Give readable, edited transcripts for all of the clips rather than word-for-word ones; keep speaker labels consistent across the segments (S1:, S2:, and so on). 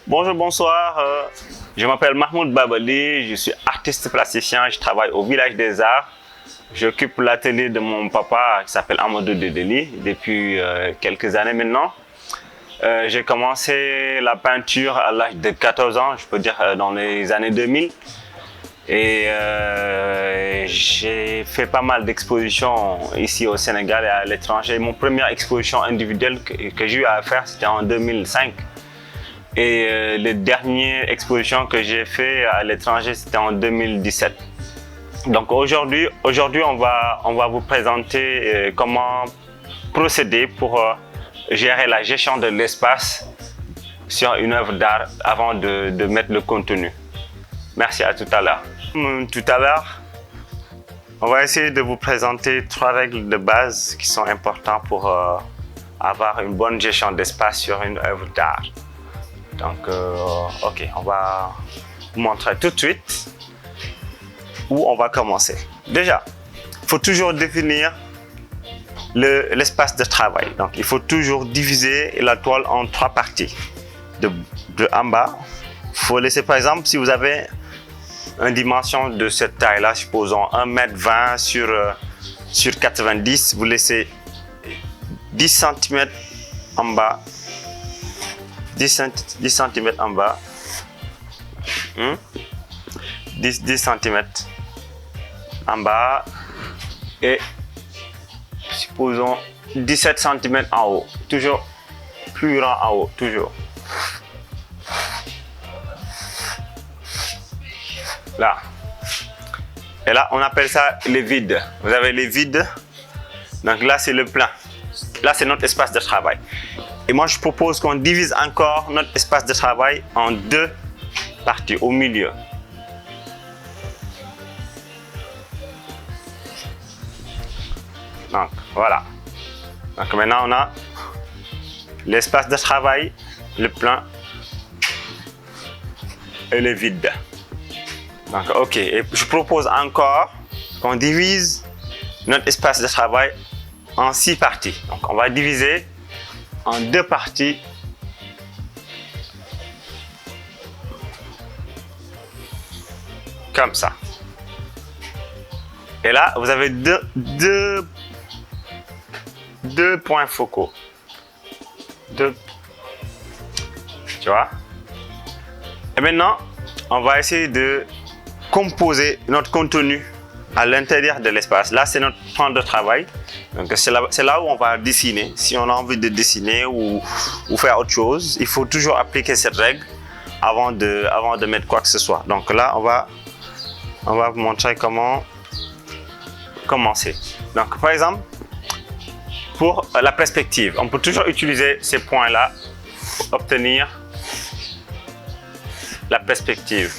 S1: Bonjour, bonsoir. Je m'appelle Mahmoud Babali, je suis artiste plasticien, je travaille au Village des Arts. J'occupe l'atelier de mon papa qui s'appelle Amadou Dedeli depuis quelques années maintenant. J'ai commencé la peinture à l'âge de 14 ans, je peux dire dans les années 2000. Et j'ai fait pas mal d'expositions ici au Sénégal et à l'étranger. Mon première exposition individuelle que j'ai eu à faire, c'était en 2005. Et les dernières expositions que j'ai fait à l'étranger, c'était en 2017. Donc aujourd'hui, on va vous présenter comment procéder pour gérer la gestion de l'espace sur une œuvre d'art avant de mettre le contenu. Merci, à tout à l'heure. Tout à l'heure, on va essayer de vous présenter 3 règles de base qui sont importantes pour avoir une bonne gestion d'espace sur une œuvre d'art. Donc, ok, on va vous montrer tout de suite où on va commencer. Déjà, il faut toujours définir l'espace de travail. Donc, il faut toujours diviser la toile en 3 parties. De en bas, il faut laisser, par exemple, si vous avez une dimension de cette taille-là, supposons 1,20 m sur 90, vous laissez 10 cm en bas. 10 cm en bas, 10 cm en bas et supposons 17 cm en haut, toujours plus grand en haut, toujours. Là. Et là, on appelle ça les vides. Vous avez les vides, donc là c'est le plein. Là c'est notre espace de travail. Et moi, je propose qu'on divise encore notre espace de travail en 2 parties au milieu. Donc, voilà. Donc maintenant, on a l'espace de travail, le plein et le vide. Donc, ok. Et je propose encore qu'on divise notre espace de travail en 6 parties. Donc, on va diviser en 2 parties. Comme ça. Et là, vous avez deux points focaux. Tu vois? Et maintenant, on va essayer de composer notre contenu à l'intérieur de l'espace. Là, c'est notre plan de travail. Donc, c'est là où on va dessiner. Si on a envie de dessiner ou faire autre chose, il faut toujours appliquer cette règle avant de mettre quoi que ce soit. Donc là, on va vous montrer comment commencer. Donc, par exemple, pour la perspective, on peut toujours utiliser ces points-là pour obtenir la perspective.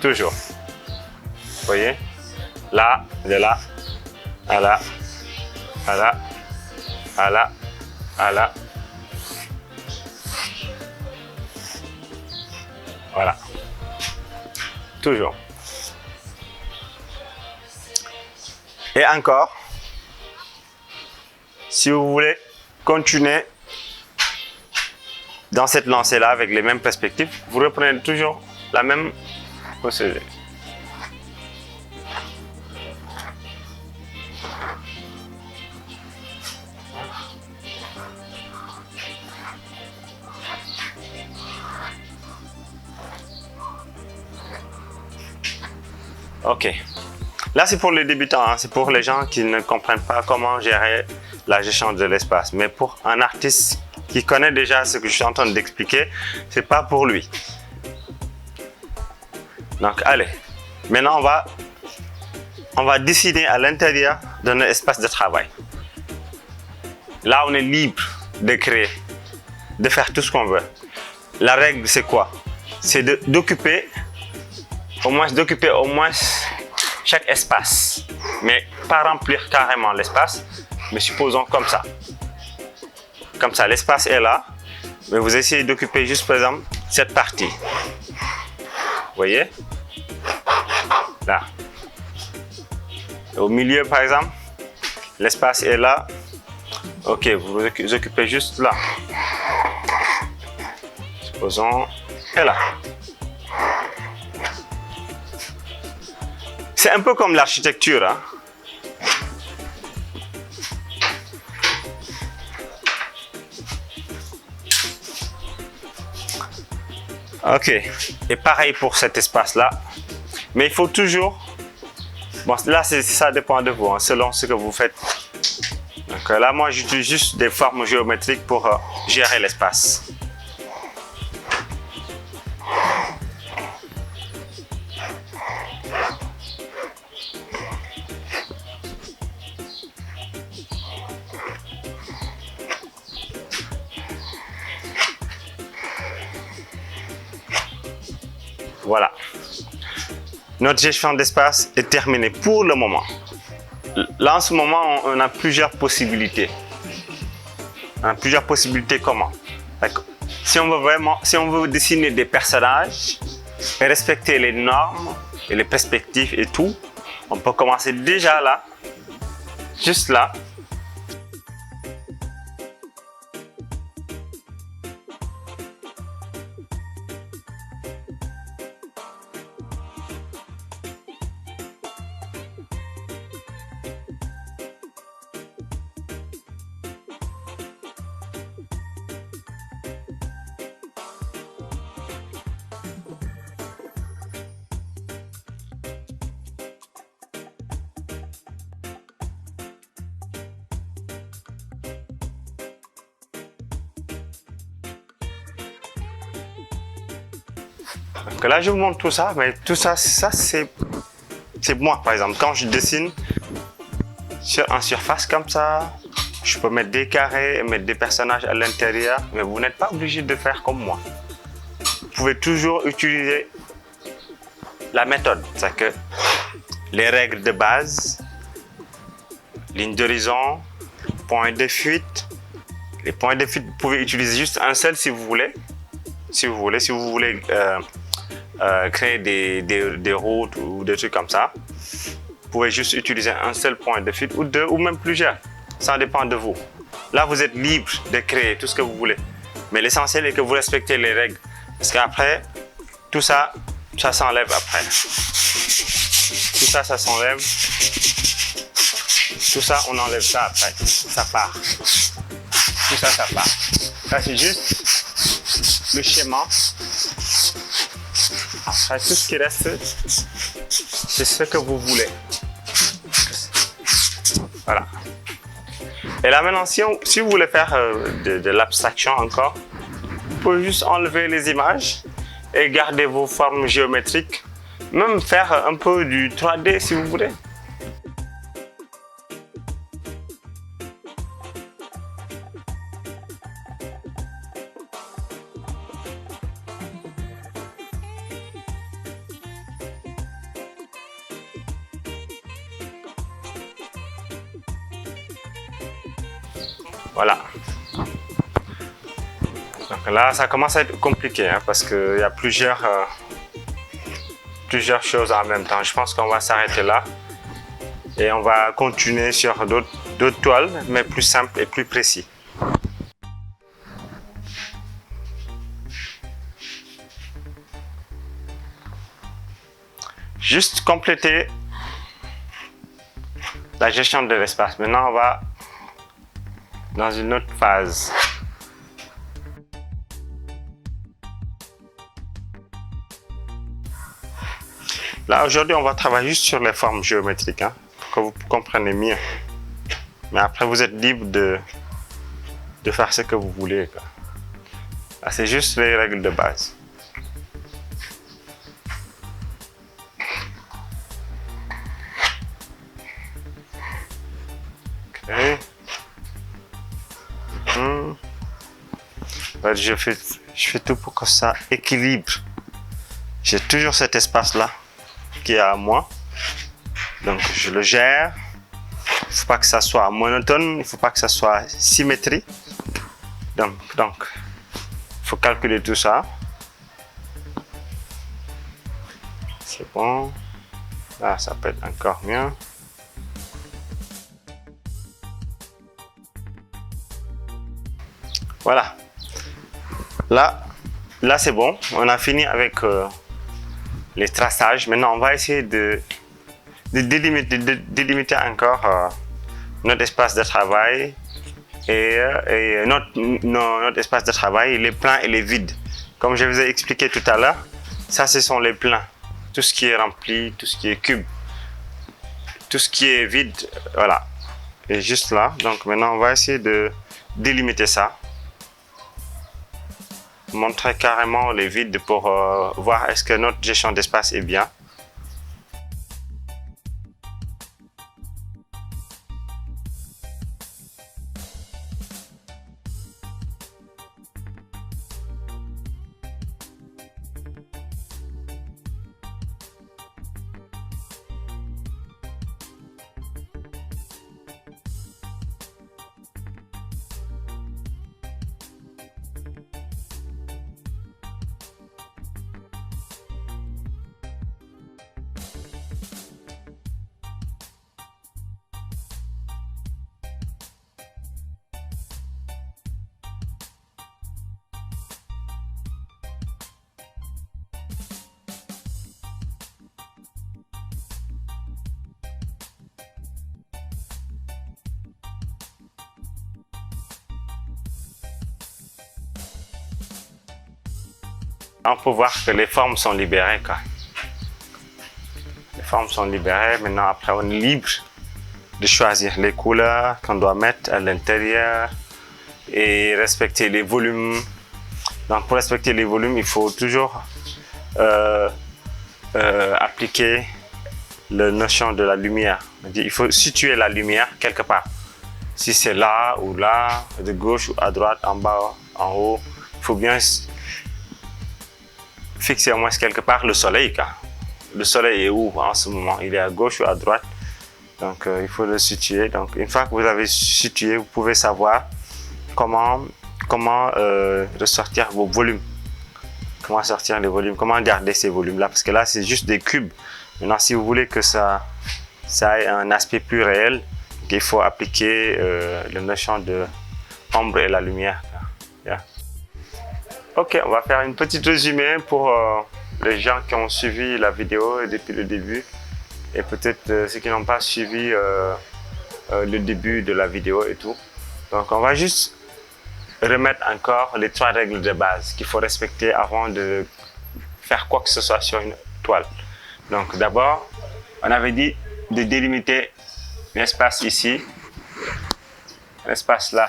S1: Toujours. Vous voyez? Là, de là, à là, à là, à là, à là. Voilà. Toujours. Et encore, si vous voulez continuer dans cette lancée-là avec les mêmes perspectives, vous reprenez toujours la même procédure. Ok. Là, c'est pour les débutants, hein. C'est pour les gens qui ne comprennent pas comment gérer la gestion de l'espace. Mais pour un artiste qui connaît déjà ce que je suis en train d'expliquer, c'est pas pour lui. Donc, allez. Maintenant, on va dessiner à l'intérieur de notre espace de travail. Là, on est libre de créer, de faire tout ce qu'on veut. La règle, c'est quoi? C'est d'occuper au moins chaque espace, mais pas remplir carrément l'espace, mais supposons comme ça. Comme ça, l'espace est là, mais vous essayez d'occuper juste par exemple cette partie. Vous voyez? Là. Au milieu par exemple, l'espace est là. Ok, vous vous occupez juste là. Supposons Et là. C'est un peu comme l'architecture, hein. Ok, et pareil pour cet espace-là. Mais il faut toujours... Bon, là, ça dépend de vous, hein, selon ce que vous faites. Donc là, moi, j'utilise juste des formes géométriques pour gérer l'espace. Voilà. Notre gestion d'espace est terminée pour le moment. Là, en ce moment, on a plusieurs possibilités. On a plusieurs possibilités comment? Si on veut dessiner des personnages et respecter les normes et les perspectives et tout, on peut commencer déjà là, juste là. Donc là, je vous montre tout ça, mais tout ça, c'est moi, par exemple. Quand je dessine en surface comme ça, je peux mettre des carrés et mettre des personnages à l'intérieur, mais vous n'êtes pas obligé de faire comme moi. Vous pouvez toujours utiliser la méthode, c'est que les règles de base, ligne d'horizon, point de fuite. Les points de fuite, vous pouvez utiliser juste un seul si vous voulez. Si vous voulez créer des routes ou des trucs comme ça, vous pouvez juste utiliser un seul point de fuite ou deux ou même plusieurs. Ça dépend de vous. Là, vous êtes libre de créer tout ce que vous voulez. Mais l'essentiel est que vous respectez les règles. Parce qu'après, tout ça, ça s'enlève après. Tout ça, ça s'enlève. Tout ça, on enlève ça après. Ça part. Tout ça, ça part. Ça, c'est juste le schéma. Après, tout ce qui reste, c'est ce que vous voulez. Voilà. Et là, maintenant, si vous voulez faire de l'abstraction encore, vous pouvez juste enlever les images et garder vos formes géométriques. Même faire un peu du 3D si vous voulez. Voilà. Donc là, ça commence à être compliqué hein, parce qu'il y a plusieurs choses en même temps. Je pense qu'on va s'arrêter là et on va continuer sur d'autres toiles, mais plus simples et plus précis. Juste compléter la gestion de l'espace. Maintenant, on va dans une autre phase. Là, aujourd'hui, on va travailler juste sur les formes géométriques, hein, pour que vous compreniez mieux. Mais après, vous êtes libre de faire ce que vous voulez. Là, c'est juste les règles de base. Ok. Je fais tout pour que ça équilibre. J'ai toujours cet espace-là qui est à moi. Donc, je le gère. Il ne faut pas que ça soit monotone. Il ne faut pas que ça soit symétrique. Donc, il faut calculer tout ça. C'est bon. Là, ça peut être encore mieux. Voilà. Là, là c'est bon, on a fini avec les traçages. Maintenant on va essayer de délimiter encore notre espace de travail et notre espace de travail, les pleins et les vides. Comme je vous ai expliqué tout à l'heure, ça ce sont les pleins, tout ce qui est rempli, tout ce qui est cube, tout ce qui est vide, voilà, et juste là. Donc maintenant on va essayer de délimiter ça, montrer carrément les vides pour voir est-ce que notre gestion d'espace est bien. On peut voir que les formes sont libérées, quoi. Les formes sont libérées. Maintenant, après, on est libre de choisir les couleurs qu'on doit mettre à l'intérieur et respecter les volumes. Donc, pour respecter les volumes, il faut toujours appliquer la notion de la lumière. Il faut situer la lumière quelque part. Si c'est là ou là, de gauche ou à droite, en bas, en haut, il faut bien fixer au moins quelque part le soleil, car le soleil est où en ce moment? Il est à gauche ou à droite? Donc il faut le situer. Donc une fois que vous avez situé, vous pouvez savoir comment ressortir vos volumes. Comment sortir les volumes, comment garder ces volumes là, parce que là c'est juste des cubes. Maintenant si vous voulez que ça ait un aspect plus réel, il faut appliquer la notion de ombre et la lumière. Yeah. Ok, on va faire une petite résumé pour les gens qui ont suivi la vidéo depuis le début et peut-être ceux qui n'ont pas suivi le début de la vidéo et tout. Donc on va juste remettre encore les 3 règles de base qu'il faut respecter avant de faire quoi que ce soit sur une toile. Donc d'abord, on avait dit de délimiter l'espace ici, l'espace là.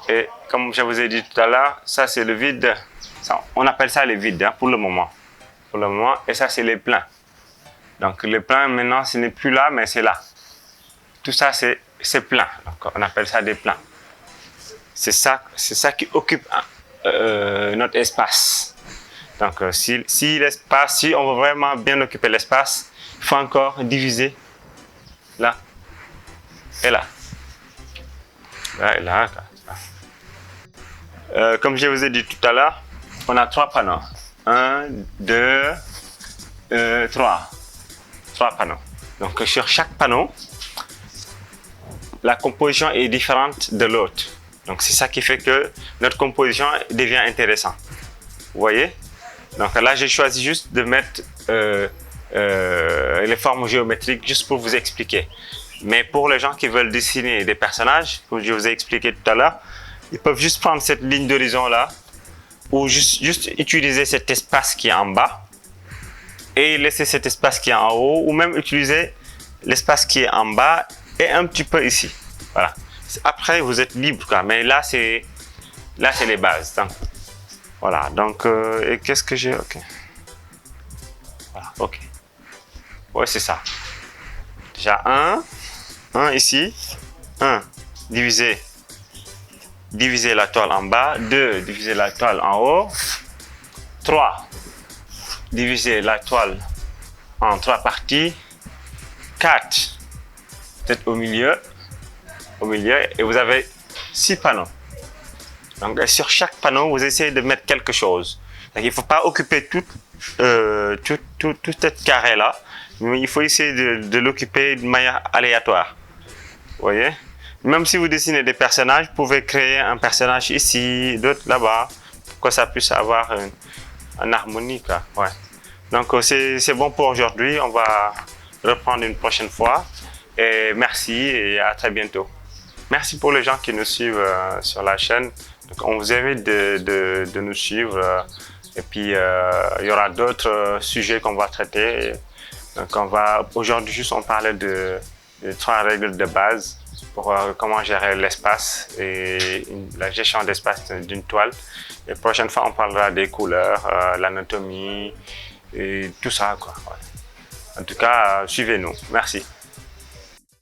S1: Et comme je vous ai dit tout à l'heure, ça c'est le vide. Ça, on appelle ça les vides hein, pour le moment. Et ça c'est les pleins. Donc les pleins maintenant ce n'est plus là mais c'est là. Tout ça c'est plein. Donc on appelle ça des pleins. C'est ça qui occupe notre espace. Donc si on veut vraiment bien occuper l'espace, il faut encore diviser là et là. Là et là. Comme je vous ai dit tout à l'heure, on a 3 panneaux. 1, 2, 3. 3 panneaux. Donc sur chaque panneau, la composition est différente de l'autre. Donc c'est ça qui fait que notre composition devient intéressante. Vous voyez? Donc là j'ai choisi juste de mettre les formes géométriques juste pour vous expliquer. Mais pour les gens qui veulent dessiner des personnages, comme je vous ai expliqué tout à l'heure, ils peuvent juste prendre cette ligne d'horizon là ou juste utiliser cet espace qui est en bas et laisser cet espace qui est en haut ou même utiliser l'espace qui est en bas et un petit peu ici. Voilà. Après, vous êtes libre quoi. Mais là, c'est les bases. Donc, voilà. Donc, et qu'est-ce que j'ai? Ok. Voilà. Ok. Ouais, c'est ça. Déjà 1 ici. 1 diviser la toile en bas, 2 diviser la toile en haut, 3 diviser la toile en 3 parties, 4 peut-être au milieu et vous avez 6 panneaux. Donc sur chaque panneau vous essayez de mettre quelque chose. Donc, il ne faut pas occuper tout cette carré là, mais il faut essayer de l'occuper de manière aléatoire. Vous voyez? Même si vous dessinez des personnages, vous pouvez créer un personnage ici, d'autres là-bas. que ça puisse avoir une harmonie, quoi. Ouais. Donc c'est bon pour aujourd'hui, on va reprendre une prochaine fois. Et merci et à très bientôt. Merci pour les gens qui nous suivent sur la chaîne. Donc, on vous invite de nous suivre. Et puis, il y aura d'autres sujets qu'on va traiter. Donc, aujourd'hui, juste on parlait de 3 règles de base pour comment gérer l'espace et la gestion d'espace d'une toile. Et la prochaine fois, on parlera des couleurs, l'anatomie et tout ça, quoi. Ouais. En tout cas, suivez-nous. Merci.